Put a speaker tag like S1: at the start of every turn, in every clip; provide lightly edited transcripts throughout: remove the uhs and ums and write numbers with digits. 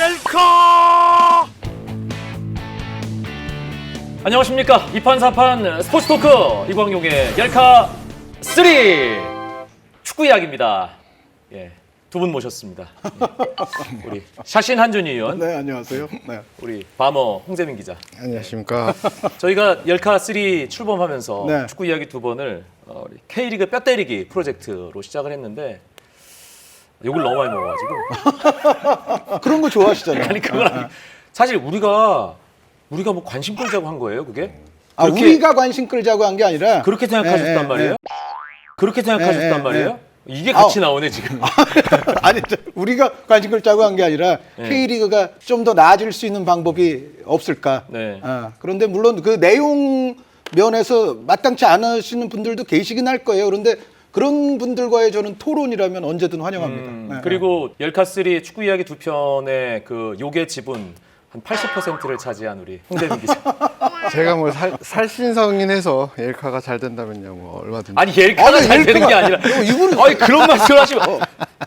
S1: 옐카! 안녕하십니까. 이판사판 스포츠 토크 이광용의 옐카 3 축구 이야기입니다. 예, 두 분 모셨습니다. 예. 우리 샤신 한준희 의원,
S2: 네, 안녕하세요. 네.
S1: 우리 바머 홍재민 기자.
S3: 안녕하십니까.
S1: 저희가 옐카 3 출범하면서
S2: 네.
S1: 축구 이야기 두 번을 우리 K리그 뼈 때리기 프로젝트로 시작을 했는데 욕을 너무 많이 먹어가지고
S2: 그런 거 좋아하시잖아요.
S1: 아니 그건 아니. 사실 우리가 뭐 관심 끌자고 한 거예요, 그게?
S2: 아, 우리가 관심 끌자고 한 게 아니라
S1: 그렇게 생각하셨단 말이에요? 그렇게 생각하셨단 말이에요? 이게 같이 나오네 지금.
S2: 아니, 우리가 관심 끌자고 한 게 아니라
S1: 네.
S2: K리그가 좀 더 나아질 수 있는 방법이 없을까.
S1: 네.
S2: 그런데 물론 그 내용 면에서 마땅치 않으시는 분들도 계시긴 할 거예요. 그런데 그런 분들과의 저는 토론이라면 언제든 환영합니다. 네.
S1: 그리고 옐카 3 축구 이야기 두 편의 그 욕의 지분 한 80%를 차지한 우리 홍재민 기자.
S3: 제가 뭐 살신성인해서 옐카가 잘 된다면요, 뭐 얼마든지.
S1: 아니 옐카가 잘 되는 게 아니라
S2: 이분은
S1: 아니 그런 말씀 하시면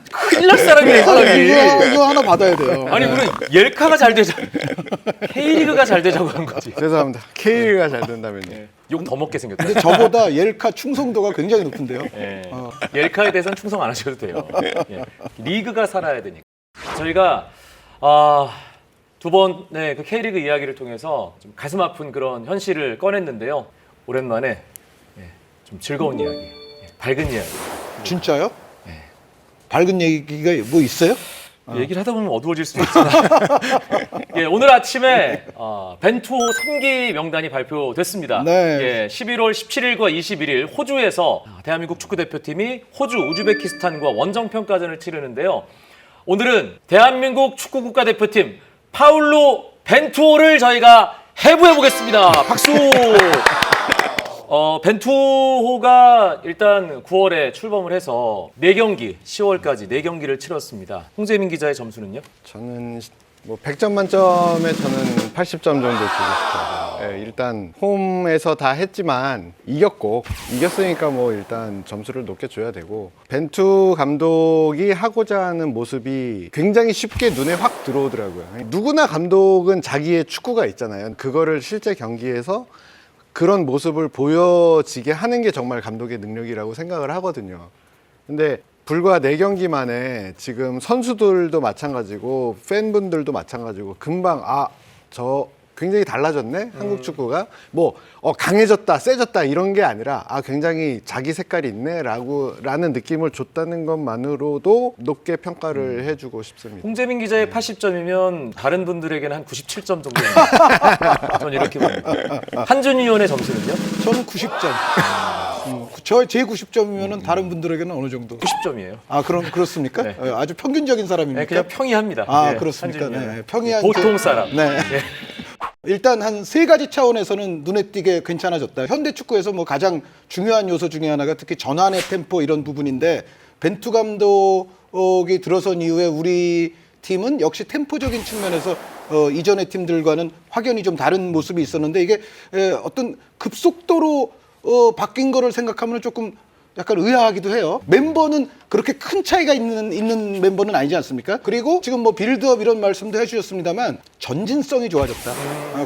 S1: 큰일 날 사람이에요, 사람이.
S2: 이거 하나 받아야 돼요.
S1: 아니 우리 옐카가 잘 되자 K리그가 잘 되자고 한 거지.
S3: 죄송합니다. K가 잘 된다면요.
S1: 욕 더 먹게 생겼다.
S2: 근데 저보다 옐카 충성도가 굉장히 높은데요.
S1: 예. 옐카에 대해서는 충성 안 하셔도 돼요. 예. 리그가 살아야 되니까. 저희가 두 번의 그 K리그 이야기를 통해서 좀 가슴 아픈 그런 현실을 꺼냈는데요. 오랜만에 좀 즐거운 이야기, 밝은 이야기.
S2: 진짜요? 밝은 얘기가 뭐 있어요?
S1: 얘기를 하다 보면 어두워질 수도 있지만 예, 오늘 아침에 벤투 3기 명단이 발표됐습니다.
S2: 네.
S1: 예, 11월 17일과 21일 호주에서 대한민국 축구대표팀이 호주 우즈베키스탄과 원정평가전을 치르는데요. 오늘은 대한민국 축구 국가대표팀 파울로 벤투호를 저희가 해부해 보겠습니다. 박수! 벤투호가 일단 9월에 출범을 해서 4경기, 10월까지 4경기를 치렀습니다. 홍재민 기자의 점수는요?
S3: 저는 뭐 100점 만점에 저는 80점 정도 주고 싶어요. 예, 일단 홈에서 다 했지만 이겼으니까 뭐 일단 점수를 높게 줘야 되고, 벤투 감독이 하고자 하는 모습이 굉장히 쉽게 눈에 확 들어오더라고요. 누구나 감독은 자기의 축구가 있잖아요. 그거를 실제 경기에서 그런 모습을 보여지게 하는 게 정말 감독의 능력이라고 생각을 하거든요. 근데 불과 4경기 만에 지금 선수들도 마찬가지고 팬분들도 마찬가지고 금방 저 굉장히 달라졌네, 한국 축구가. 뭐 강해졌다, 세졌다 이런 게 아니라 굉장히 자기 색깔이 있네 라는 느낌을 줬다는 것만으로도 높게 평가를 해주고 싶습니다.
S1: 홍재민 기자의 80점이면 다른 분들에게는 한 97점 정도입니다. 저는 이렇게 봅니다. 한준희 의원의 점수는요?
S2: 저는 90점. 제 90점이면은 다른 분들에게는 어느 정도?
S1: 90점이에요.
S2: 그렇습니까?
S1: 네.
S2: 아주 평균적인 사람입니까?
S1: 네, 그냥 평이합니다. 예,
S2: 그렇습니까?
S1: 한준희 의원은.
S2: 네, 평이한
S1: 보통 사람.
S2: 네.
S1: 예.
S2: 일단 한 3가지 차원에서는 눈에 띄게 괜찮아졌다. 현대 축구에서 뭐 가장 중요한 요소 중에 하나가 특히 전환의 템포 이런 부분인데, 벤투 감독이 들어선 이후에 우리 팀은 역시 템포적인 측면에서 이전의 팀들과는 확연히 좀 다른 모습이 있었는데, 이게 어떤 급속도로 바뀐 거를 생각하면 조금 약간 의아하기도 해요. 멤버는 그렇게 큰 차이가 있는 멤버는 아니지 않습니까? 그리고 지금 뭐 빌드업 이런 말씀도 해주셨습니다만 전진성이 좋아졌다.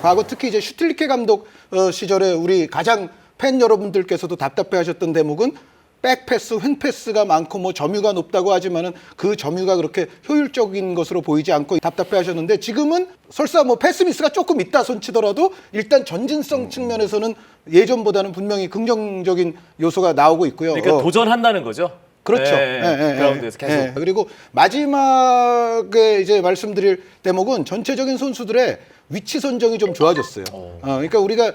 S2: 과거 특히 이제 슈틸리케 감독 시절에 우리 가장 팬 여러분들께서도 답답해하셨던 대목은 백패스, 횡패스가 많고 뭐 점유가 높다고 하지만은 그 점유가 그렇게 효율적인 것으로 보이지 않고 답답해하셨는데, 지금은 설사 뭐 패스 미스가 조금 있다 손치더라도 일단 전진성 측면에서는 예전보다는 분명히 긍정적인 요소가 나오고 있고요.
S1: 그러니까 도전한다는 거죠.
S2: 그렇죠.
S1: 그라운드에서 계속.
S2: 그리고 마지막에 이제 말씀드릴 대목은 전체적인 선수들의 위치 선정이 좀 좋아졌어요. 그러니까 우리가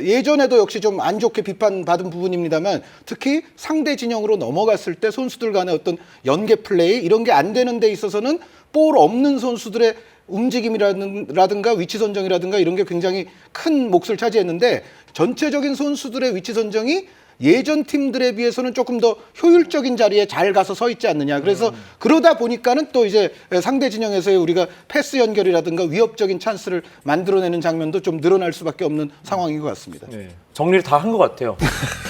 S2: 예전에도 역시 좀 안 좋게 비판받은 부분입니다만, 특히 상대 진영으로 넘어갔을 때 선수들 간의 어떤 연계 플레이 이런 게 안 되는 데 있어서는 볼 없는 선수들의 움직임이라든가 위치 선정이라든가 이런 게 굉장히 큰 몫을 차지했는데, 전체적인 선수들의 위치 선정이 예전 팀들에 비해서는 조금 더 효율적인 자리에 잘 가서 서 있지 않느냐. 그래서 그러다 보니까는 또 이제 상대 진영에서의 우리가 패스 연결이라든가 위협적인 찬스를 만들어내는 장면도 좀 늘어날 수밖에 없는 상황인 것 같습니다.
S1: 네. 정리를 다 한 것 같아요.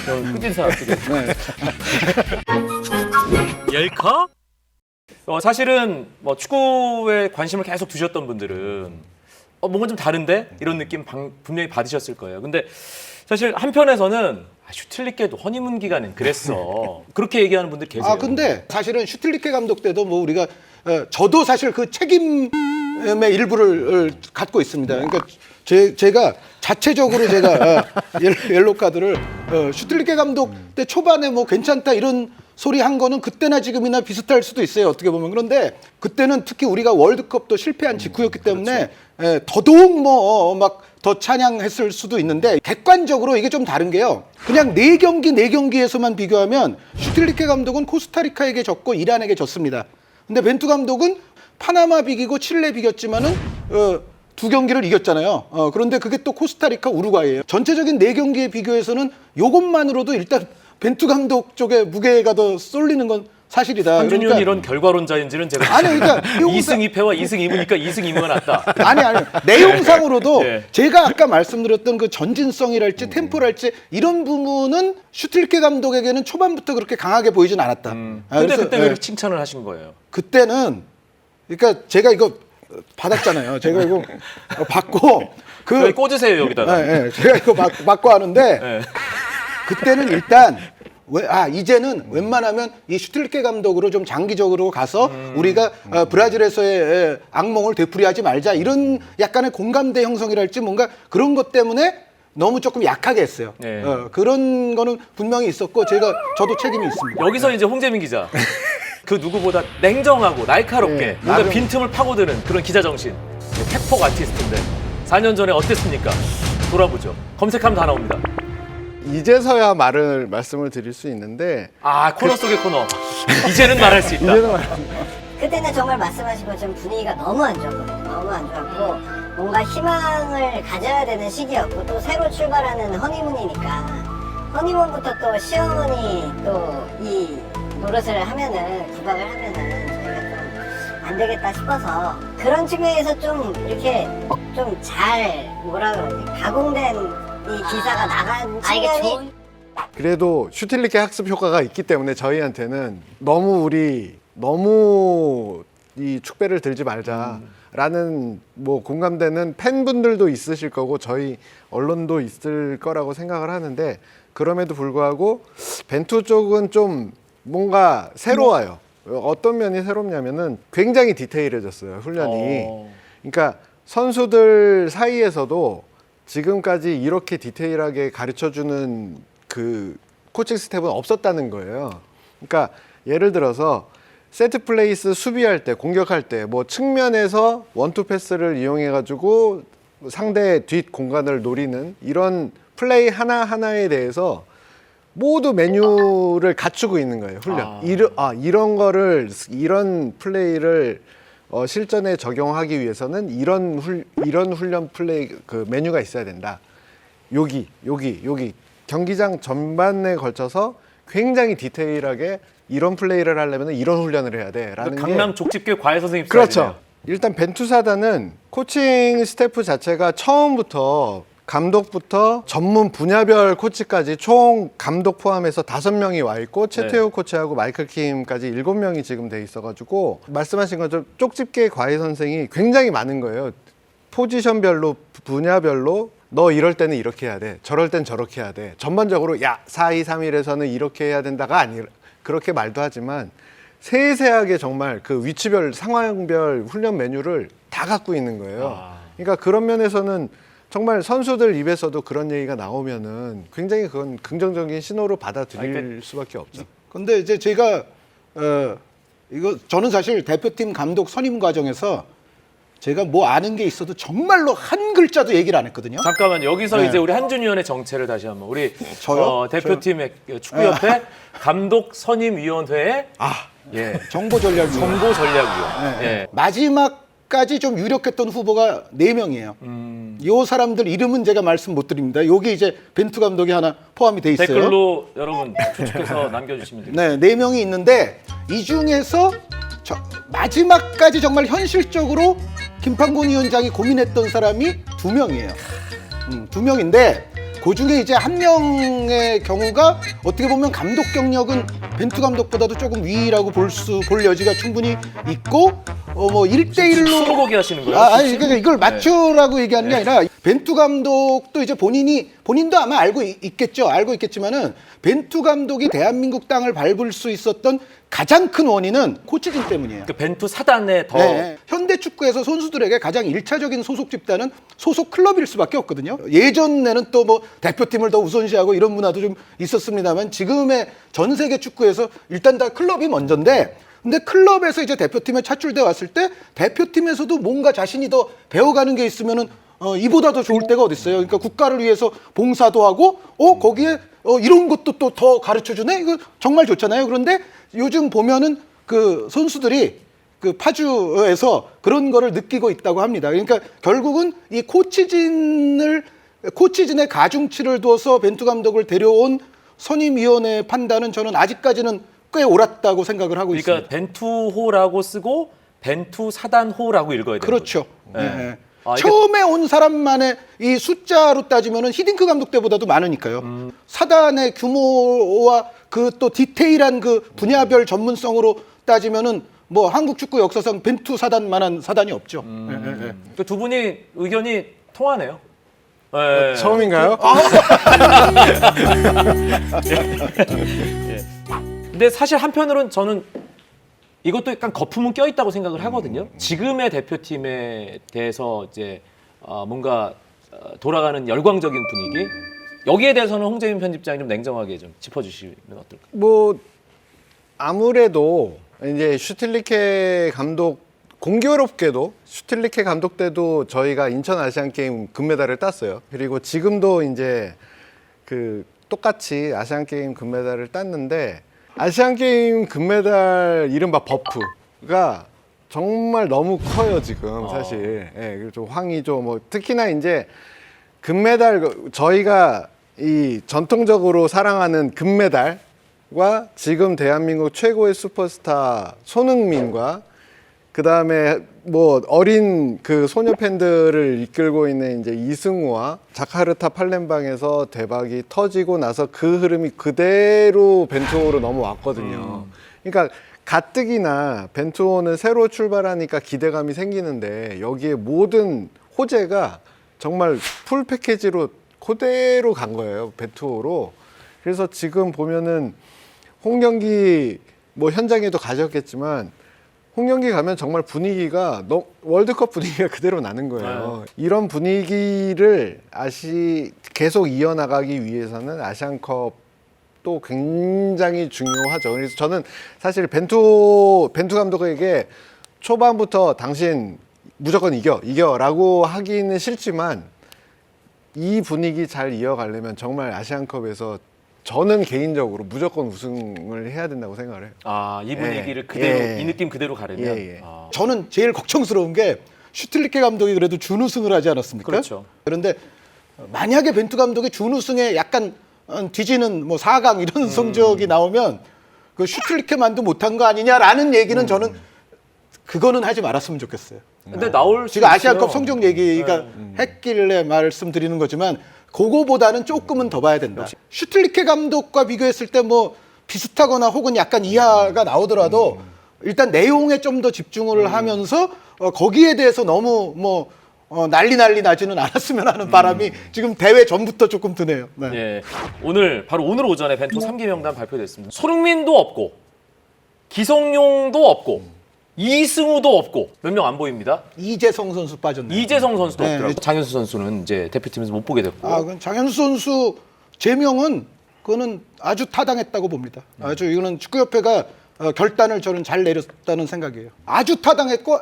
S1: 흑인 사람들이.
S2: 네.
S1: 옐카 사실은 뭐 축구에 관심을 계속 두셨던 분들은 뭔가 좀 다른데 이런 느낌 분명히 받으셨을 거예요. 근데 사실 한편에서는 슈틸리케도 허니문 기간엔 그랬어. 그렇게 얘기하는 분들 계세요.
S2: 근데 사실은 슈틸리케 감독 때도 뭐 우리가 저도 사실 그 책임의 일부를 갖고 있습니다. 그러니까 제가 자체적으로 제가 옐로 카드를 슈틸리케 감독 때 초반에 뭐 괜찮다 이런 소리 한 거는 그때나 지금이나 비슷할 수도 있어요. 어떻게 보면. 그런데 그때는 특히 우리가 월드컵도 실패한 직후였기 때문에 더더욱 뭐 막 더 찬양했을 수도 있는데 객관적으로 이게 좀 다른 게요. 그냥 4경기에서만 비교하면 슈틸리케 감독은 코스타리카에게 졌고 이란에게 졌습니다. 근데 벤투 감독은 파나마 비기고 칠레 비겼지만은 2경기를 이겼잖아요. 그런데 그게 또 코스타리카 우루과이예요. 전체적인 4경기에 비교해서는 이것만으로도 일단 벤투 감독 쪽에 무게가 더 쏠리는 건 사실이다.
S1: 한준희 의원이 이런 결과론자인지는 제가
S2: 아니 그러니까
S1: 2승 2패와 2승 2무니까 2승 2무가 낫다.
S2: 아니 내용상으로도
S1: 네.
S2: 제가 아까 말씀드렸던 그 전진성이랄지 템포랄지 이런 부분은 슈틸케 감독에게는 초반부터 그렇게 강하게 보이진 않았다.
S1: 근데
S2: 그래서,
S1: 그때 왜 이렇게 칭찬을 하신 거예요?
S2: 그때는 그러니까 제가 이거 받았잖아요. 제가 이거 받고
S1: 왜 꽂으세요 여기다가?
S2: 제가 이거 받고 하는데
S1: 네.
S2: 그때는 일단 이제는 웬만하면 이 슈틸케 감독으로 좀 장기적으로 가서 우리가 브라질에서의 악몽을 되풀이하지 말자 이런 약간의 공감대 형성이랄지 뭔가 그런 것 때문에 너무 조금 약하게 했어요.
S1: 네.
S2: 그런 거는 분명히 있었고 저도 책임이 있습니다.
S1: 여기서 이제 홍재민 기자 그 누구보다 냉정하고 날카롭게 뭔가 빈틈을 파고드는 그런 기자 정신 팩폭 아티스트인데 4년 전에 어땠습니까? 돌아보죠. 검색하면 다 나옵니다.
S3: 이제서야 말씀을 드릴 수 있는데
S1: 코너 속의 코너. 이제는 말할 수 있다.
S4: 그때는 정말 말씀하신 것처럼 분위기가 너무 안 좋았거든요. 너무 안 좋았고 뭔가 희망을 가져야 되는 시기였고 또 새로 출발하는 허니문이니까 허니문부터 또 시어머니 또 이 노릇을 하면은 구박을 하면은 저희가 좀 안 되겠다 싶어서 그런 측면에서 좀 이렇게 좀 잘 뭐라 그러지 가공된 이 기사가 나간 측면이
S3: 그래도 슈틸리케 학습 효과가 있기 때문에 저희한테는 너무 이 축배를 들지 말자라는 뭐 공감되는 팬분들도 있으실 거고 저희 언론도 있을 거라고 생각을 하는데 그럼에도 불구하고 벤투 쪽은 좀 뭔가 새로워요. 어떤 면이 새롭냐면은 굉장히 디테일해졌어요, 훈련이. 그러니까 선수들 사이에서도 지금까지 이렇게 디테일하게 가르쳐주는 그 코칭 스텝은 없었다는 거예요. 그러니까 예를 들어서 세트 플레이스 수비할 때, 공격할 때 뭐 측면에서 원투 패스를 이용해가지고 상대 뒷 공간을 노리는 이런 플레이 하나하나에 대해서 모두 메뉴를 갖추고 있는 거예요, 훈련. 이런 플레이를 실전에 적용하기 위해서는 이런 훈련 플레이 그 메뉴가 있어야 된다. 여기 경기장 전반에 걸쳐서 굉장히 디테일하게 이런 플레이를 하려면 이런 훈련을 해야 돼라는
S1: 강남 족집게 과외 선생님
S3: 그렇죠.
S1: 스타일이네요.
S3: 일단 벤투 사단은 코칭 스태프 자체가 처음부터 감독부터 전문 분야별 코치까지 총 감독 포함해서 5명이 와 있고 최태우 코치하고 마이클 킴까지 7명이 지금 돼 있어가지고 말씀하신 것처럼 쪽집게 과외 선생이 굉장히 많은 거예요. 포지션별로 분야별로 너 이럴 때는 이렇게 해야 돼. 저럴 땐 저렇게 해야 돼. 전반적으로 4-2-3-1에서는 이렇게 해야 된다가 아니라 그렇게 말도 하지만 세세하게 정말 그 위치별 상황별 훈련 메뉴를 다 갖고 있는 거예요. 그러니까 그런 면에서는 정말 선수들 입에서도 그런 얘기가 나오면은 굉장히 그건 긍정적인 신호로 받아들일 수밖에 없죠.
S2: 근데 이제 제가 저는 사실 대표팀 감독 선임 과정에서 제가 뭐 아는 게 있어도 정말로 한 글자도 얘기를 안 했거든요.
S1: 잠깐만 여기서 이제 우리 한준희 의원의 정체를 다시 한번 우리
S2: 저요?
S1: 대표팀의 축구협회 감독 선임위원회의
S2: 정보 전략
S1: 정보전략위원.
S2: 마지막까지 좀 유력했던 후보가 4명이에요. 이 사람들 이름은 제가 말씀 못 드립니다. 여기 이제 벤투 감독이 하나 포함이 돼 있어요.
S1: 댓글로 여러분 추측해서 남겨주시면 됩니다.
S2: 네, 4명이 있는데 이 중에서 마지막까지 정말 현실적으로 김판곤 위원장이 고민했던 사람이 2명이에요. 2명인데 그 중에 이제 한 명의 경우가 어떻게 보면 감독 경력은 벤투 감독보다도 조금 위라고 볼 여지가 충분히 있고 뭐 1대1로
S1: 스무고개 하시는 거예요?
S2: 아니 그러니까 이걸 맞추라고 얘기하는 게 아니라 벤투 감독도 이제 본인도 아마 알고 있겠죠. 알고 있겠지만은 벤투 감독이 대한민국 땅을 밟을 수 있었던 가장 큰 원인은 코치진 때문이에요.
S1: 그 벤투 사단에 더
S2: 네. 현대 축구에서 선수들에게 가장 일차적인 소속 집단은 소속 클럽일 수밖에 없거든요. 예전에는 또 뭐 대표팀을 더 우선시하고 이런 문화도 좀 있었습니다만 지금의 전 세계 축구에서 일단 다 클럽이 먼저인데 근데 클럽에서 이제 대표팀에 차출돼 왔을 때 대표팀에서도 뭔가 자신이 더 배워가는 게 있으면은 이보다 더 좋을 때가 어디 있어요. 그러니까 국가를 위해서 봉사도 하고 거기에 이런 것도 또 더 가르쳐 주네. 이거 정말 좋잖아요. 그런데 요즘 보면은 그 선수들이 그 파주에서 그런 거를 느끼고 있다고 합니다. 그러니까 결국은 이 코치진의 가중치를 두어서 벤투 감독을 데려온 선임위원회의 판단은 저는 아직까지는 꽤 옳았다고 생각을 하고
S1: 그러니까
S2: 있습니다.
S1: 벤투호라고 쓰고 벤투 사단호라고 읽어야 되는
S2: 그렇죠.
S1: 거죠. 네.
S2: 네.
S1: 아, 이게-
S2: 처음에 온 사람만의 이 숫자로 따지면은 히딩크 감독 때보다도 많으니까요. 사단의 규모와 그 또 디테일한 그 분야별 전문성으로 따지면은 뭐 한국 축구 역사상 벤투 사단만한 사단이 없죠. 네, 네, 네.
S1: 그 두 분이 의견이 통하네요. 네.
S3: 처음인가요?
S1: 근데 사실 한편으로는 저는 이것도 약간 거품은 껴있다고 생각을 하거든요. 지금의 대표팀에 대해서 이제 뭔가 돌아가는 열광적인 분위기 여기에 대해서는 홍재민 편집장이 좀 냉정하게 좀 짚어주시면 어떨까요?
S3: 뭐 아무래도 이제 슈틸리케 감독 공교롭게도 슈틸리케 감독 때도 저희가 인천 아시안 게임 금메달을 땄어요. 그리고 지금도 이제 그 똑같이 아시안 게임 금메달을 땄는데 아시안 게임 금메달 이른바 버프가 정말 너무 커요 지금 사실. 예, 그리고 좀 황이죠. 뭐 특히나 이제 금메달 저희가 이 전통적으로 사랑하는 금메달과 지금 대한민국 최고의 슈퍼스타 손흥민과 그 다음에 뭐 어린 그 소녀 팬들을 이끌고 있는 이제 이승우와 자카르타 팔렘방에서 대박이 터지고 나서 그 흐름이 그대로 벤투호로 넘어왔거든요. 그러니까 가뜩이나 벤투호는 새로 출발하니까 기대감이 생기는데 여기에 모든 호재가 정말 풀 패키지로 그대로 간 거예요. 벤투호로. 그래서 지금 보면은 홍경기 뭐 현장에도 가셨겠지만 홍경기 가면 정말 분위기가 월드컵 분위기가 그대로 나는 거예요. 이런 분위기를 계속 이어나가기 위해서는 아시안컵도 굉장히 중요하죠. 그래서 저는 사실 벤투 감독에게 초반부터 당신 무조건 이겨라고 하기는 싫지만 이 분위기 잘 이어가려면 정말 아시안컵에서 저는 개인적으로 무조건 우승을 해야 된다고 생각을 해요.
S1: 아, 이 분위기를 그대로 이 느낌 그대로 가려면.
S3: 예.
S1: 아.
S2: 저는 제일 걱정스러운 게 슈틸리케 감독이 그래도 준우승을 하지 않았습니까?
S1: 그렇죠.
S2: 그런데 만약에 벤투 감독이 준우승에 약간 뒤지는 뭐 4강 이런 성적이 나오면 그 슈틸리케만도 못한 거 아니냐라는 얘기는 저는 그거는 하지 말았으면 좋겠어요.
S1: 근데 나올 수
S2: 지금 아시안컵
S1: 있어요.
S2: 성적 얘기가 했길래 말씀드리는 거지만 그거보다는 조금은 더 봐야 된다. 슈틸리케 감독과 비교했을 때 뭐 비슷하거나 혹은 약간 이하가 나오더라도 일단 내용에 좀 더 집중을 하면서 거기에 대해서 너무 뭐 난리 나지는 않았으면 하는 바람이 지금 대회 전부터 조금 드네요. 네.
S1: 예. 바로 오늘 오전에 벤투 3기 명단 발표됐습니다. 손흥민도 없고 기성용도 없고 이승우도 없고 몇 명 안 보입니다.
S2: 이재성 선수 빠졌네요.
S1: 이재성 선수도
S2: 네.
S1: 없더라고요. 장현수 선수는 이제 대표팀에서 못 보게 됐고.
S2: 그건 장현수 선수 제명은 그거는 아주 타당했다고 봅니다. 아주 이거는 축구협회가 결단을 저는 잘 내렸다는 생각이에요. 아주 타당했고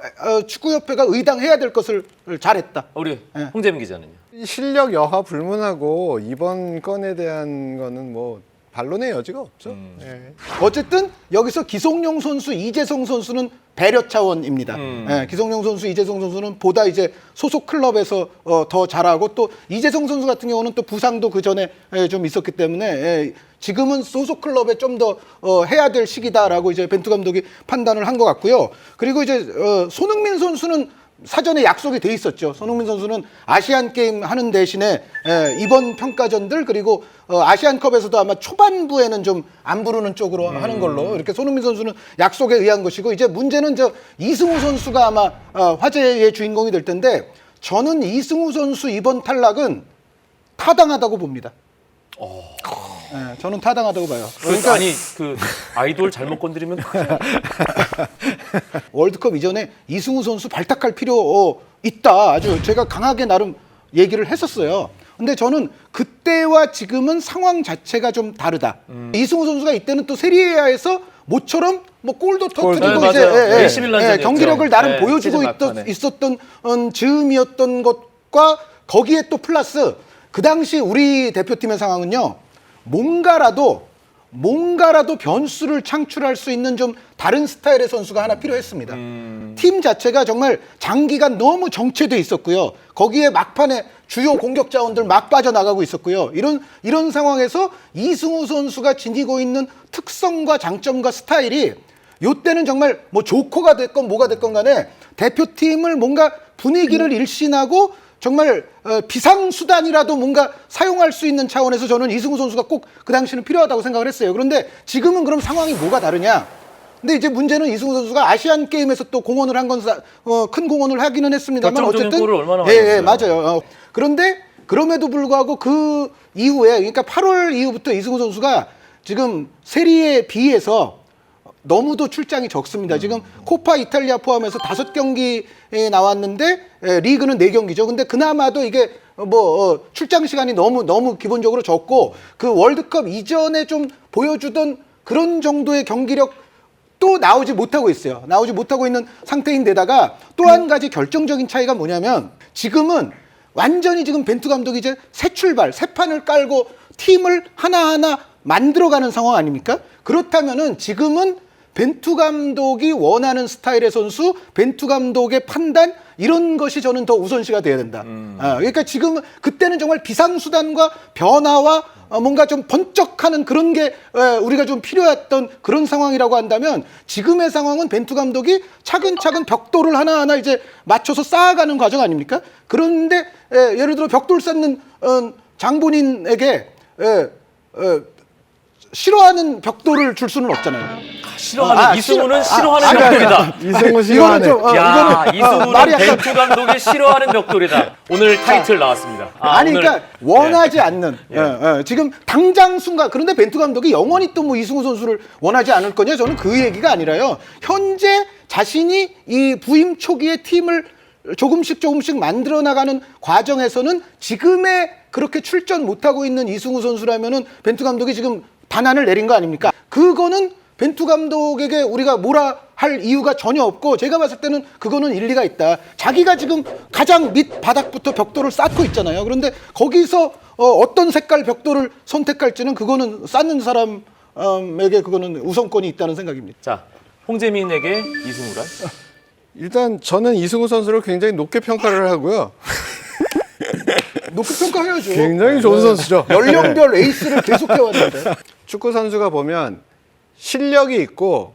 S2: 축구협회가 의당해야 될 것을 잘했다.
S1: 우리
S2: 네.
S1: 홍재민 기자는요?
S3: 실력 여하 불문하고 이번 건에 대한 거는 뭐 반론의 여지가 없죠. 예.
S2: 어쨌든 여기서 기성용 선수, 이재성 선수는 배려 차원입니다. 예, 기성용 선수, 이재성 선수는 보다 이제 소속 클럽에서 더 잘하고 또 이재성 선수 같은 경우는 또 부상도 그 전에 좀 있었기 때문에 지금은 소속 클럽에 좀 더 해야 될 시기다라고 이제 벤투 감독이 판단을 한 것 같고요. 그리고 이제 손흥민 선수는 사전에 약속이 돼 있었죠. 손흥민 선수는 아시안 게임 하는 대신에 이번 평가전들 그리고 아시안컵에서도 아마 초반부에는 좀 안 부르는 쪽으로 하는 걸로 이렇게 손흥민 선수는 약속에 의한 것이고 이제 문제는 이승우 선수가 아마 화제의 주인공이 될 텐데 저는 이승우 선수 이번 탈락은 타당하다고 봅니다. 네, 저는 타당하다고 봐요.
S1: 그러니까 아니 그 아이돌 잘못 건드리면
S2: 월드컵 이전에 이승우 선수 발탁할 필요 있다. 아주 제가 강하게 나름 얘기를 했었어요. 근데 저는 그때와 지금은 상황 자체가 좀 다르다. 이승우 선수가 이때는 또 세리에아에서 모처럼 뭐 골도 터뜨리고
S1: 네,
S2: 이제
S1: 맞아요. AC 밀란 전이었죠.
S2: 경기력을 나름
S1: 네,
S2: 보여주고
S1: 시즌 막판에.
S2: 있었던 즈음이었던 것과 거기에 또 플러스 그 당시 우리 대표팀의 상황은요. 뭔가라도 변수를 창출할 수 있는 좀 다른 스타일의 선수가 하나 필요했습니다. 팀 자체가 정말 장기간 너무 정체돼 있었고요. 거기에 막판에 주요 공격 자원들 막 빠져나가고 있었고요. 이런 상황에서 이승우 선수가 지니고 있는 특성과 장점과 스타일이 요때는 정말 뭐 조커가 됐건 뭐가 됐건 간에 대표팀을 뭔가 분위기를 일신하고 정말 비상수단이라도 뭔가 사용할 수 있는 차원에서 저는 이승우 선수가 꼭 그 당시는 필요하다고 생각을 했어요. 그런데 지금은 그럼 상황이 뭐가 다르냐? 근데 이제 문제는 이승우 선수가 아시안 게임에서 또 공헌을 한 건 큰 공헌을 하기는 했습니다만
S1: 결정적인
S2: 어쨌든
S1: 골을 얼마나 많이
S2: 예,
S1: 넣었어요.
S2: 맞아요. 그런데 그럼에도 불구하고 그 이후에 그러니까 8월 이후부터 이승우 선수가 지금 세리에 B에서 너무도 출장이 적습니다. 지금 코파 이탈리아 포함해서 5경기에 나왔는데 리그는 4경기죠. 근데 그나마도 이게 출장 시간이 너무 기본적으로 적고 그 월드컵 이전에 좀 보여주던 그런 정도의 경기력 또 나오지 못하고 있어요. 나오지 못하고 있는 상태인데다가 또 한 가지 결정적인 차이가 뭐냐면 지금은 완전히 지금 벤투 감독이 이제 새 출발, 새 판을 깔고 팀을 하나하나 만들어가는 상황 아닙니까? 그렇다면은 지금은 벤투 감독이 원하는 스타일의 선수, 벤투 감독의 판단 이런 것이 저는 더 우선시가 돼야 된다. 그러니까 지금 그때는 정말 비상수단과 변화와 뭔가 좀 번쩍하는 그런 게 우리가 좀 필요했던 그런 상황이라고 한다면 지금의 상황은 벤투 감독이 차근차근 벽돌을 하나하나 이제 맞춰서 쌓아가는 과정 아닙니까? 그런데 예를 들어 벽돌 쌓는 장본인에게 싫어하는 벽돌을 줄 수는 없잖아요.
S1: 싫어하는 이승우는 싫어하는 벽돌이다.
S3: 이승우 싫어하네.
S1: 야, 이승우는
S2: 말이 약간-
S1: 벤투 감독이 싫어하는 벽돌이다. 오늘 타이틀 나왔습니다.
S2: 아니
S1: 오늘-
S2: 그러니까 원하지 않는 지금 당장 순간 그런데 벤투 감독이 영원히 또 뭐 이승우 선수를 원하지 않을 거냐 저는 그 얘기가 아니라요. 현재 자신이 이 부임 초기에 팀을 조금씩 만들어 나가는 과정에서는 지금의 그렇게 출전 못하고 있는 이승우 선수라면은 벤투 감독이 지금 반환을 내린 거 아닙니까? 그거는 벤투 감독에게 우리가 뭐라 할 이유가 전혀 없고 제가 봤을 때는 그거는 일리가 있다. 자기가 지금 가장 밑 바닥부터 벽돌을 쌓고 있잖아요. 그런데 거기서 어떤 색깔 벽돌을 선택할지는 그거는 쌓는 사람에게 그거는 우선권이 있다는 생각입니다.
S1: 자, 홍재민에게 이승우란?
S3: 일단 저는 이승우 선수를 굉장히 높게 평가를 하고요.
S2: 높게 평가해야죠.
S3: 굉장히 좋은 선수죠.
S2: 연령별 에이스를 계속 해왔는데.
S3: 축구 선수가 보면 실력이 있고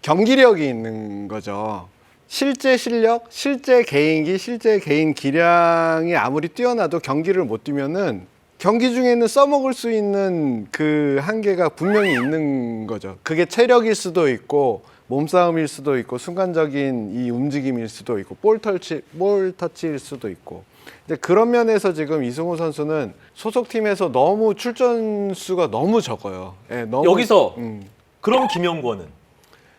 S3: 경기력이 있는 거죠. 실제 실력, 실제 개인기, 실제 개인 기량이 아무리 뛰어나도 경기를 못 뛰면은 경기 중에는 써먹을 수 있는 그 한계가 분명히 있는 거죠. 그게 체력일 수도 있고 몸싸움일 수도 있고 순간적인 이 움직임일 수도 있고 볼 터치일 수도 있고. 근데 그런 면에서 지금 이승우 선수는 소속팀에서 너무 출전 수가 너무 적어요. 예, 너무,
S1: 여기서 그럼 김영권은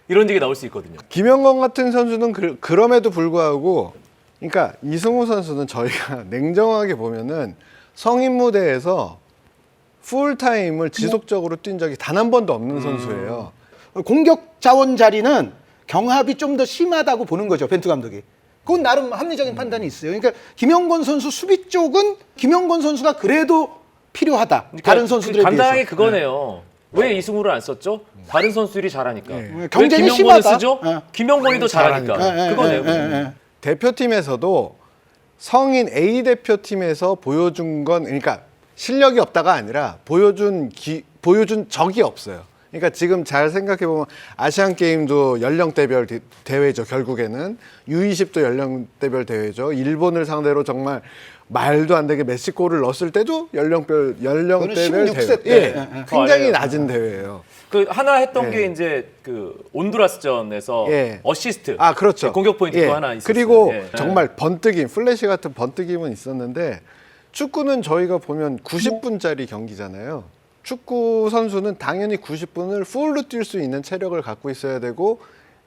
S1: 이런 얘기 나올 수 있거든요.
S3: 김영건 같은 선수는 그럼에도 불구하고 그러니까 이승우 선수는 저희가 냉정하게 보면은 성인 무대에서 풀타임을 지속적으로 뛴 적이 단 한 번도 없는 선수예요.
S2: 공격 자원 자리는 경합이 좀 더 심하다고 보는 거죠. 벤투 감독이. 그건 나름 합리적인 판단이 있어요. 그러니까 김영권 선수 수비 쪽은 김영권 선수가 그래도 필요하다. 다른 선수들에 비해서.
S1: 간단하게 그거네요. 왜 이승우를 안 썼죠? 다른 선수들이 잘하니까. 왜
S2: 경쟁이
S1: 김영권을
S2: 심하다.
S1: 쓰죠? 김영권이 더 잘하니까. 그거네요.
S3: 대표팀에서도 성인 A 대표팀에서 보여준 건 그러니까 실력이 없다가 아니라 보여준 적이 없어요. 그러니까 지금 잘 생각해 보면 아시안 게임도 연령대별 대회죠. 결국에는 U20도 연령대별 대회죠. 일본을 상대로 정말 말도 안 되게 메시 골을 넣었을 때도 연령대별
S2: 16세
S3: 대회.
S2: 때.
S3: 예, 굉장히
S1: 예.
S3: 낮은 대회예요.
S1: 그 하나 했던
S3: 예.
S1: 게 이제 그 온두라스전에서
S3: 예.
S1: 어시스트.
S3: 아, 그렇죠.
S1: 공격 포인트가
S3: 예.
S1: 하나 있었어요.
S3: 그리고
S1: 예.
S3: 정말 번뜩임, 플래시 같은 번뜩임은 있었는데 축구는 저희가 보면 90분짜리 경기잖아요. 축구 선수는 당연히 90분을 풀로 뛸 수 있는 체력을 갖고 있어야 되고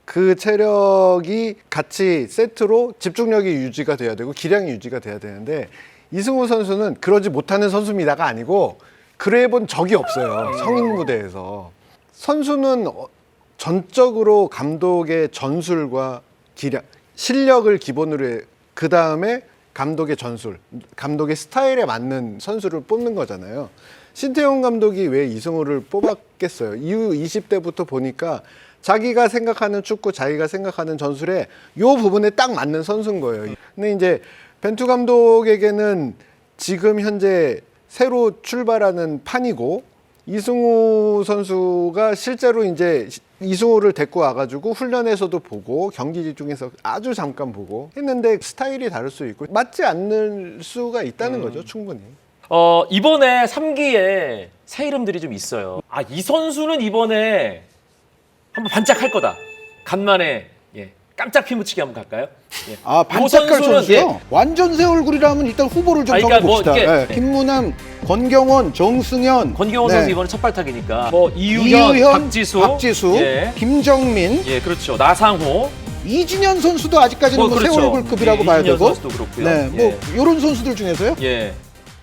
S3: 그 체력이 같이 세트로 집중력이 유지가 돼야 되고 기량이 유지가 돼야 되는데 이승우 선수는 그러지 못하는 선수입니다가 아니고 그래 본 적이 없어요. 성인 무대에서. 선수는 전적으로 감독의 전술과 기량, 실력을 기본으로 해. 그 다음에 감독의 전술, 감독의 스타일에 맞는 선수를 뽑는 거잖아요. 신태용 감독이 왜 이승우를 뽑았겠어요? 이후 20대부터 보니까 자기가 생각하는 축구, 자기가 생각하는 전술에 요 부분에 딱 맞는 선수인 거예요. 근데 이제 벤투 감독에게는 지금 현재 새로 출발하는 판이고 이승우 선수가 실제로 이제 이승우를 데리고 와가지고 훈련에서도 보고 경기 집중해서 아주 잠깐 보고 했는데 스타일이 다를 수 있고 맞지 않을 수가 있다는 거죠, 충분히.
S1: 이번에 3기에 새 이름들이 좀 있어요. 아, 이 선수는 이번에 한번 반짝할 거다. 간만에 예, 깜짝 피묻히기 한번 갈까요? 예.
S2: 아,
S1: 요
S2: 반짝할
S1: 선수는,
S2: 선수요?
S1: 예,
S2: 완전 새 얼굴이라면 일단 후보를 좀
S1: 그러니까 뭐
S2: 정해봅시다.
S1: 이렇게-
S2: 예, 김문환, 권경원, 정승현,
S1: 권경호
S2: 네,
S1: 선수 이번에 첫 발탁이니까 뭐 이유현, 박지수, 예,
S2: 김정민,
S1: 예, 그렇죠. 나상호,
S2: 이진현 선수도 아직까지는
S1: 뭐
S2: 뭐
S1: 그렇죠.
S2: 새 얼굴급이라고
S1: 예,
S2: 봐야
S1: 이진현
S2: 되고,
S1: 선수도 그렇고요.
S2: 네, 뭐
S1: 예.
S2: 이런 선수들 중에서요.
S1: 예.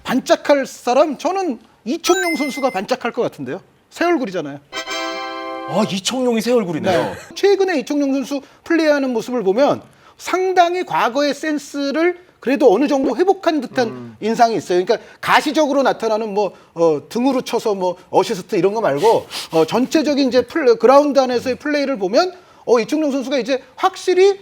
S2: 반짝할 사람 저는 이청용 선수가 반짝할 것 같은데요. 새 얼굴이잖아요.
S1: 아, 이청용이 새 얼굴이네요.
S2: 네. 최근에 이청용 선수 플레이하는 모습을 보면 상당히 과거의 센스를 그래도 어느 정도 회복한 듯한 인상이 있어요. 그러니까 가시적으로 나타나는 뭐 등으로 쳐서 뭐 어시스트 이런 거 말고 전체적인 이제 그라운드 안에서의 플레이를 보면 이청용 선수가 이제 확실히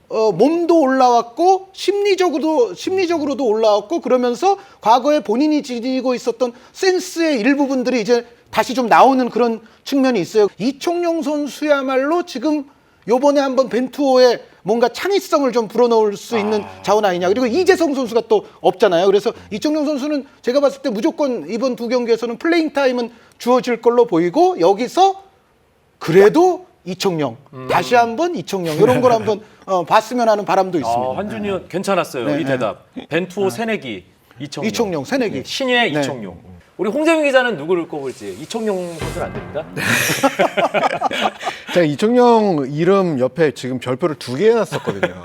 S2: 몸도 올라왔고 심리적으로도 올라왔고 그러면서 과거에 본인이 지니고 있었던 센스의 일부분들이 이제 다시 좀 나오는 그런 측면이 있어요. 이청용 선수야말로 지금 요번에 한번 벤투호에 뭔가 창의성을 좀 불어넣을 수 있는 자원 아니냐. 그리고 이재성 선수가 또 없잖아요. 그래서 이청용 선수는 제가 봤을 때 무조건 이번 두 경기에서는 플레잉 타임은 주어질 걸로 보이고 여기서 그래도 이청용 다시 한번 이청용 이런 걸 한번 봤으면 하는 바람도 있습니다.
S1: 한준이 형 괜찮았어요.
S2: 네,
S1: 이
S2: 네.
S1: 대답. 벤투호 새내기 이청용.
S2: 이청용 새내기.
S1: 예, 신예
S2: 네.
S1: 이청용. 우리 홍재민 기자는 누구를 꼽을지. 이청용 선수는 안 됩니다.
S3: 제가 이청용 이름 옆에 지금 별표를 2개 해놨었거든요.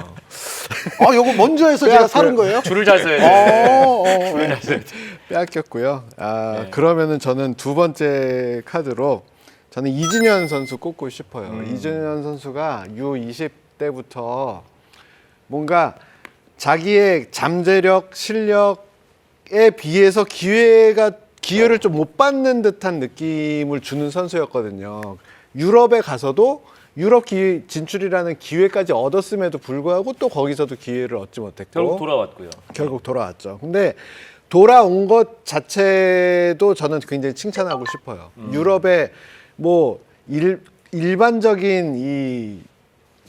S2: 요거 먼저 해서 제가 사는 거예요?
S1: 줄을 잘 서야 돼.
S2: 네.
S3: 빼앗겼고요.
S1: 네.
S3: 그러면은 저는 두 번째 카드로 저는 이진현 선수 꼽고 싶어요. 이진현 선수가 U20 때부터 뭔가 자기의 잠재력, 실력에 비해서 기회를 좀 못 받는 듯한 느낌을 주는 선수였거든요. 유럽에 가서도 유럽 진출이라는 기회까지 얻었음에도 불구하고 또 거기서도 기회를 얻지 못했고
S1: 결국 돌아왔고요.
S3: 결국 돌아왔죠. 근데 돌아온 것 자체도 저는 굉장히 칭찬하고 싶어요. 유럽의 뭐 일반적인 이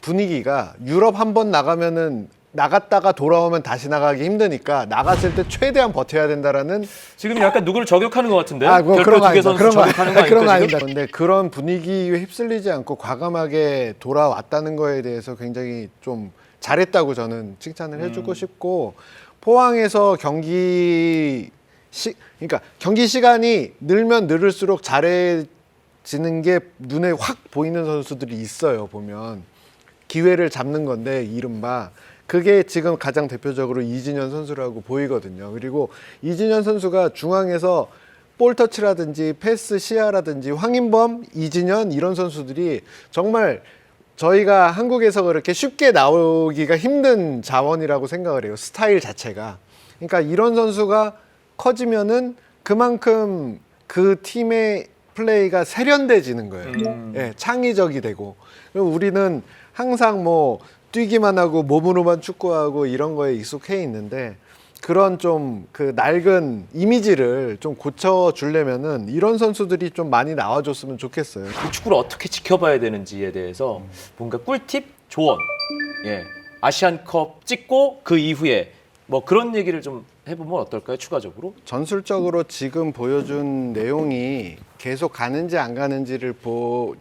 S3: 분위기가 유럽 한번 나가면은 나갔다가 돌아오면 다시 나가기 힘드니까 나갔을 때 최대한 버텨야 된다라는
S1: 지금 약간 누구를 저격하는 것 같은데?
S3: 뭐
S1: 별표
S3: 그런 거
S1: 두개
S3: 아니다.
S1: 선수
S3: 그런 거
S1: 저격하는 거
S3: 아니다. 그런 거
S1: 아닙니까?
S3: 아니다.
S1: 지금?
S3: 근데 그런 분위기에 휩쓸리지 않고 과감하게 돌아왔다는 거에 대해서 굉장히 좀 잘했다고 저는 칭찬을 해주고 싶고 포항에서 그러니까 경기 시간이 늘면 늘을수록 잘해지는 게 눈에 확 보이는 선수들이 있어요. 보면 기회를 잡는 건데 이른바 그게 지금 가장 대표적으로 이진현 선수라고 보이거든요. 그리고 이진현 선수가 중앙에서 볼 터치라든지 패스 시야라든지 황인범, 이진현 이런 선수들이 정말 저희가 한국에서 그렇게 쉽게 나오기가 힘든 자원이라고 생각을 해요. 스타일 자체가. 그러니까 이런 선수가 커지면은 그만큼 그 팀의 플레이가 세련돼지는 거예요. 예, 창의적이 되고. 그리고 우리는 항상 뭐 뛰기만 하고 몸으로만 축구하고 이런 거에 익숙해 있는데 그런 좀 그 낡은 이미지를 좀 고쳐주려면은 이런 선수들이 좀 많이 나와줬으면 좋겠어요.
S1: 이 축구를 어떻게 지켜봐야 되는지에 대해서 뭔가 꿀팁 조언. 예. 아시안컵 찍고 그 이후에 뭐 그런 얘기를 좀 해보면 어떨까요? 추가적으로.
S3: 전술적으로 지금 보여준 내용이 계속 가는지 안 가는지를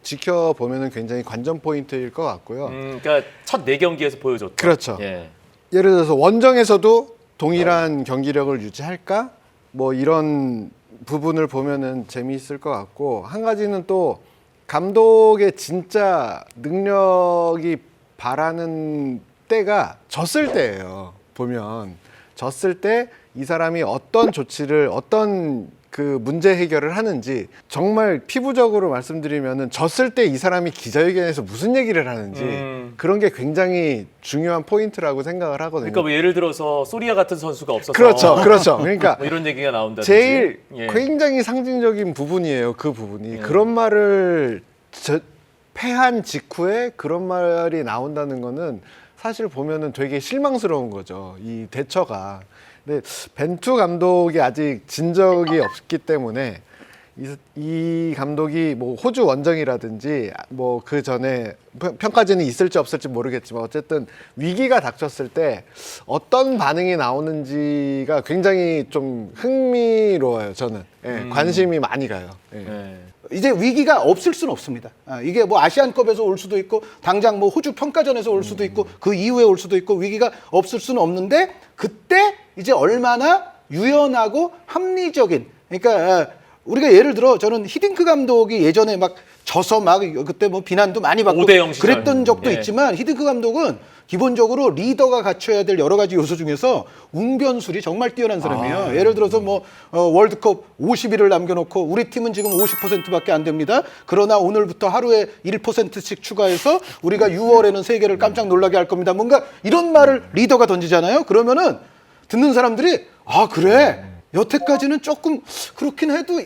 S3: 지켜보면은 굉장히 관전 포인트일 것 같고요.
S1: 그러니까 첫 4경기에서 보여줬던.
S3: 그렇죠.
S1: 예.
S3: 예를 들어서 원정에서도 동일한 경기력을 유지할까? 뭐 이런 부분을 보면은 재미있을 것 같고, 한 가지는 또 감독의 진짜 능력이 바라는 때가 졌을 때예요. 보면 졌을 때 이 사람이 어떤 조치를, 어떤 그 문제 해결을 하는지, 정말 피부적으로 말씀드리면은 졌을 때 이 사람이 기자회견에서 무슨 얘기를 하는지 그런 게 굉장히 중요한 포인트라고 생각을 하거든요.
S1: 그러니까 뭐 예를 들어서 소리아 같은 선수가 없어서
S3: 그렇죠, 그렇죠. 그러니까
S1: 뭐 이런 얘기가 나온다든지.
S3: 제일
S1: 예.
S3: 굉장히 상징적인 부분이에요. 그 부분이 그런 말을 패한 직후에 그런 말이 나온다는 거는 사실 보면은 되게 실망스러운 거죠. 이 대처가. 근데 벤투 감독이 아직 진 적이 없기 때문에 이 감독이 뭐 호주 원정이라든지 뭐 그 전에 평가전이 있을지 없을지 모르겠지만 어쨌든 위기가 닥쳤을 때 어떤 반응이 나오는지가 굉장히 좀 흥미로워요. 저는 관심이 많이 가요. 예.
S1: 예.
S2: 이제 위기가 없을 수는 없습니다. 이게 뭐 아시안컵에서 올 수도 있고 당장 뭐 호주 평가전에서 올 수도 있고 그 이후에 올 수도 있고 위기가 없을 수는 없는데 그때 이제 얼마나 유연하고 합리적인 그러니까 우리가 예를 들어 저는 히딩크 감독이 예전에 막 져서 막 그때 뭐 비난도 많이 받고
S1: 5대0 시절.
S2: 그랬던 적도
S1: 예.
S2: 있지만 히딩크 감독은 기본적으로 리더가 갖춰야 될 여러 가지 요소 중에서 웅변술이 정말 뛰어난 사람이에요. 예를 들어서 뭐 월드컵 50일을 남겨놓고 우리 팀은 지금 50%밖에 안 됩니다. 그러나 오늘부터 하루에 1%씩 추가해서 우리가 6월에는 세계를 깜짝 놀라게 할 겁니다. 뭔가 이런 말을 리더가 던지잖아요. 그러면은 듣는 사람들이 아 그래 여태까지는 조금 그렇긴 해도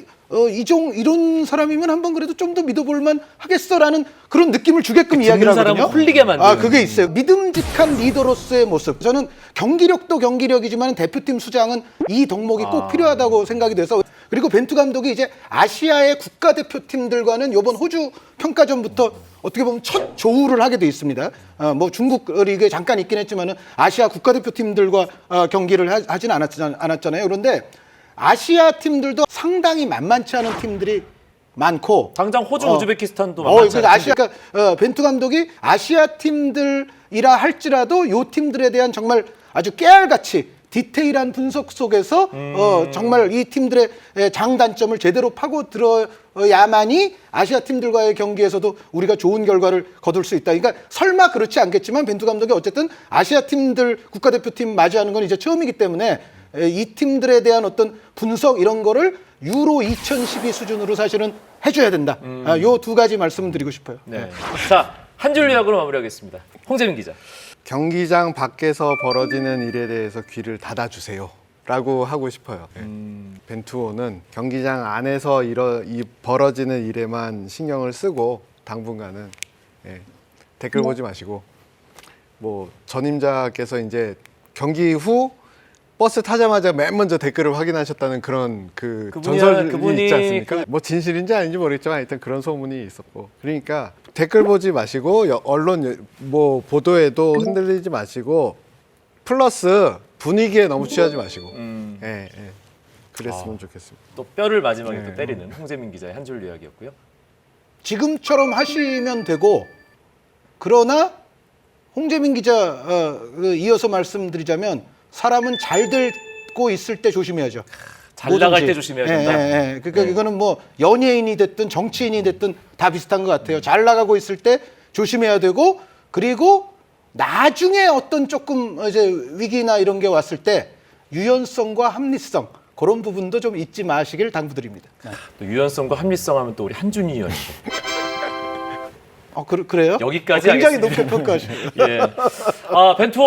S2: 이런 사람이면 한번 그래도 좀 더 믿어볼만 하겠어라는 그런 느낌을 주게끔 이야기를
S1: 사람을
S2: 하거든요.
S1: 홀리게 만드는.
S2: 그게 있어요. 믿음직한 리더로서의 모습. 저는 경기력도 경기력이지만 대표팀 수장은 이 덕목이 꼭 필요하다고 생각이 돼서 그리고 벤투 감독이 이제 아시아의 국가대표팀들과는 이번 호주 평가전부터 어떻게 보면 첫 조우를 하게 돼 있습니다. 뭐 중국 리그에 잠깐 있긴 했지만은 아시아 국가대표팀들과 경기를 하진 않았잖아요. 그런데 아시아 팀들도 상당히 만만치 않은 팀들이 많고
S1: 당장 호주, 우즈베키스탄도 만만치 않은
S2: 그러니까 벤투 감독이 아시아 팀들이라 할지라도 요 팀들에 대한 정말 아주 깨알같이 디테일한 분석 속에서 정말 이 팀들의 장단점을 제대로 파고 들어야만이 아시아 팀들과의 경기에서도 우리가 좋은 결과를 거둘 수 있다. 그러니까 설마 그렇지 않겠지만 벤투 감독이 어쨌든 아시아 팀들 국가대표팀 맞이하는 건 이제 처음이기 때문에 이 팀들에 대한 어떤 분석 이런 거를 유로 2012 수준으로 사실은 해줘야 된다. 요 두 가지 말씀을 드리고 싶어요.
S1: 네. 자, 한 줄 요약으로 마무리하겠습니다. 홍재민 기자.
S3: 경기장 밖에서 벌어지는 일에 대해서 귀를 닫아주세요 라고 하고 싶어요. 벤투호는 경기장 안에서 벌어지는 일에만 신경을 쓰고 당분간은 댓글 보지 마시고 뭐 전임자께서 이제 경기 후 버스 타자마자 맨 먼저 댓글을 확인하셨다는 그런 전설이 있지 않습니까? 뭐 진실인지 아닌지 모르겠지만 일단 그런 소문이 있었고 그러니까 댓글 보지 마시고 언론 뭐 보도에도 흔들리지 마시고 플러스 분위기에 너무 취하지 마시고 그랬으면 좋겠습니다.
S1: 또 뼈를 마지막에 또 때리는 홍재민 기자의 한 줄 이야기였고요.
S2: 지금처럼 하시면 되고 그러나 홍재민 기자 이어서 말씀드리자면 사람은 잘 되고 있을 때 조심해야죠.
S1: 잘 나갈 때 조심해야 된다.
S2: 그러니까 이거는 뭐 연예인이 됐든 정치인이 됐든 다 비슷한 것 같아요. 잘 나가고 있을 때 조심해야 되고 그리고 나중에 어떤 조금 이제 위기나 이런 게 왔을 때 유연성과 합리성 그런 부분도 좀 잊지 마시길 당부드립니다.
S1: 또 유연성과 합리성 하면 또 우리 한준희 의원이죠.
S2: 그래요?
S1: 여기까지
S2: 굉장히
S1: 하겠습니다.
S2: 높게 평가하시네요.
S1: 예. 벤투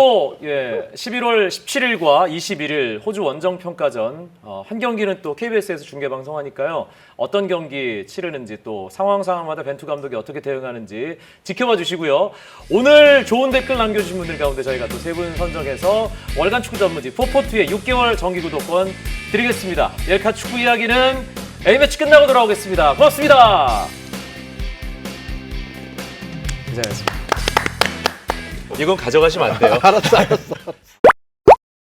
S1: 11월 17일과 21일 호주 원정 평가전 한 경기는 또 KBS에서 중계 방송하니까요. 어떤 경기 치르는지 또 상황마다 벤투 감독이 어떻게 대응하는지 지켜봐 주시고요. 오늘 좋은 댓글 남겨주신 분들 가운데 저희가 또 세 분 선정해서 월간 축구 전문지 포포투의 6개월 정기 구독권 드리겠습니다. 옐카 축구 이야기는 A매치 끝나고 돌아오겠습니다. 고맙습니다. 고생하셨습니다. 이건 가져가시면 안 돼요.
S2: 알았어.